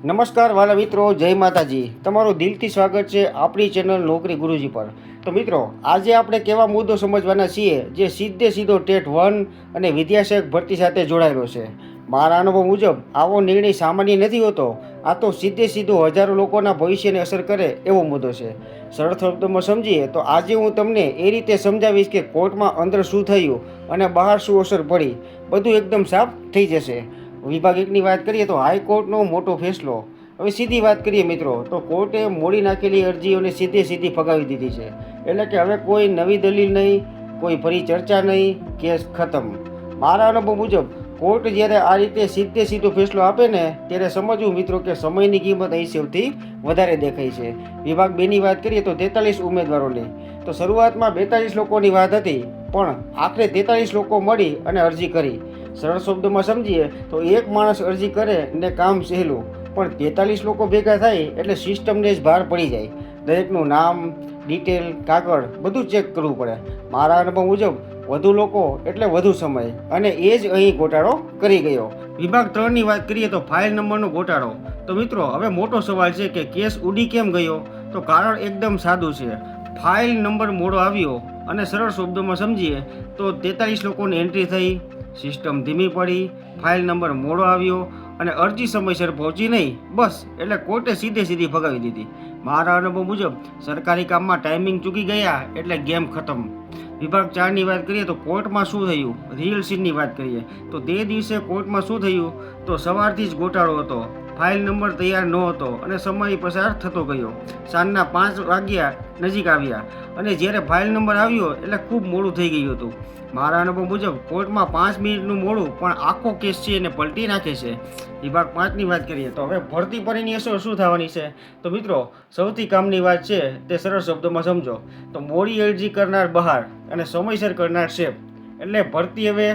નમસ્કાર વાલા મિત્રો, જય માતાજી. તમારું દિલથી સ્વાગત છે આપણી ચેનલ નોકરી ગુરુજી પર. તો મિત્રો, આજે આપણે કેવા મુદ્દો સમજવાના છીએ જે સીધો ટેટ 1 અને વિદ્યાસહાયક ભરતી સાથે જોડાયેલો છે. મારા અનુભવ મુજબ આવો નિર્ણય સામાન્ય નથી હોતો. આ તો સીધો હજારો લોકોના ભવિષ્યને અસર કરે એવો મુદ્દો છે. સરળ શબ્દોમાં સમજીએ તો આજે હું તમને એ રીતે સમજાવીશ કે કોર્ટમાં અંદર શું થયું અને બહાર શું અસર પડી. બધું એકદમ સાફ થઈ જશે. વિભાગ 1ની વાત કરીએ તો હાઈકોર્ટનો મોટો ફેસલો. હવે સીધી વાત કરીએ મિત્રો, તો કોર્ટે મોડી નાખેલી અરજીઓને સીધી ફગાવી દીધી છે. એટલે કે હવે કોઈ નવી દલીલ નહીં, કોઈ ફરી ચર્ચા નહીં, કેસ ખતમ. મારા અનુભવ મુજબ કોર્ટ જ્યારે આ રીતે સીધો ફેસલો આપે ને ત્યારે સમજવું મિત્રો કે સમયની કિંમત અહીં સૌથી વધારે દેખાય છે. વિભાગ 2ની વાત કરીએ તો 43 ઉમેદવારોની. તો શરૂઆતમાં 42 લોકોની વાત હતી, પણ આખરે 43 લોકો મળી અને અરજી કરી. સરળ શબ્દોમાં સમજીએ તો એક માણસ અરજી કરે ને કામ સહેલું, પણ 43 લોકો ભેગા થાય એટલે સિસ્ટમને જ ભાર પડી જાય. દરેકનું નામ, ડિટેલ, કાગળ બધું ચેક કરવું પડે. મારા અનુભવ મુજબ વધુ લોકો એટલે વધુ સમય, અને એ જ અહીં ગોટાળો કરી ગયો. વિભાગ 3ની વાત કરીએ તો ફાઇલ નંબરનો ગોટાળો. તો મિત્રો, હવે મોટો સવાલ છે કે કેસ ઉડી કેમ ગયો? તો કારણ એકદમ સાદું છે. ફાઇલ નંબર મોડો આવ્યો, અને સરળ શબ્દોમાં સમજીએ તો 43 લોકોની એન્ટ્રી થઈ, સિસ્ટમ ધીમી પડી, ફાઇલ નંબર મોડો આવ્યો અને અરજી સમયસર પહોંચી નહીં. બસ, એટલે કોર્ટે સીધી ફગાવી દીધી. મારા અનુભવ મુજબ સરકારી કામમાં ટાઈમિંગ ચૂકી ગયા એટલે ગેમ ખતમ. વિભાગ 4ની વાત કરીએ તો કોર્ટમાં શું થયું, રિયલ સીનની વાત કરીએ તો તે દિવસે કોર્ટમાં શું થયું, તો સવારથી જ ગોટાળો હતો. ફાઇલ નંબર તૈયાર નહોતો અને સમય પસાર થતો ગયો. સાંજના 5 વાગ્યા નજીક આવ્યા અને જ્યારે ફાઇલ નંબર આવ્યો એટલે ખૂબ મોડું થઈ ગયું હતું. મારા અનુભવ મુજબ કોર્ટમાં 5 મિનિટનું મોડું પણ આખો કેસ છે એને પલટી નાખે છે. વિભાગ 5ની વાત કરીએ તો હવે ભરતી પરની અસર શું થવાની છે? તો મિત્રો, સૌથી કામની વાત છે તે સરળ શબ્દોમાં સમજો તો મોડી અરજી કરનાર બહાર અને સમયસર કરનાર સેફ. એટલે ભરતી હવે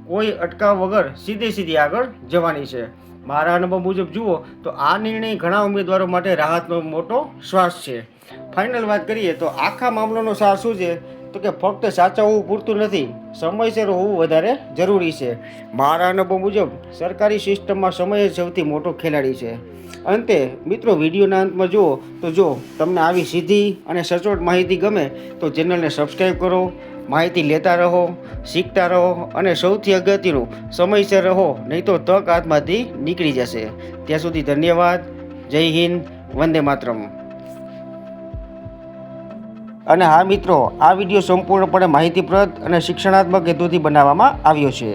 કોઈ અટકાવ વગર સીધી આગળ જવાની છે. મારા અનુભવ મુજબ જુઓ તો આ નિર્ણય ઘણા ઉમેદવારો માટે રાહતનો મોટો શ્વાસ છે. ફાઇનલ વાત કરીએ તો આખા મામલાનો સાર શું છે? તો કે ફક્ત સાચા હોવું પૂરતું નથી, સમયસર હોવું વધારે જરૂરી છે. મારા અનુભવ મુજબ સરકારી સિસ્ટમમાં સમય સૌથી મોટો ખેલાડી છે. અંતે મિત્રો, વિડીયોના અંતમાં જુઓ તો જો તમને આવી સીધી અને સચોટ માહિતી ગમે તો ચેનલને સબસ્ક્રાઈબ કરો. માહિતી લેતા રહો, શીખતા રહો અને સૌથી અગત્યનું, સમયસર રહો, નહીં તો તક હાથમાંથી નીકળી જશે. ત્યાં સુધી ધન્યવાદ. જય હિન્દ, વંદે માતરમ. અને હા મિત્રો, આ વિડીયો સંપૂર્ણપણે માહિતીપ્રદ અને શિક્ષણાત્મક હેતુથી બનાવવામાં આવ્યો છે.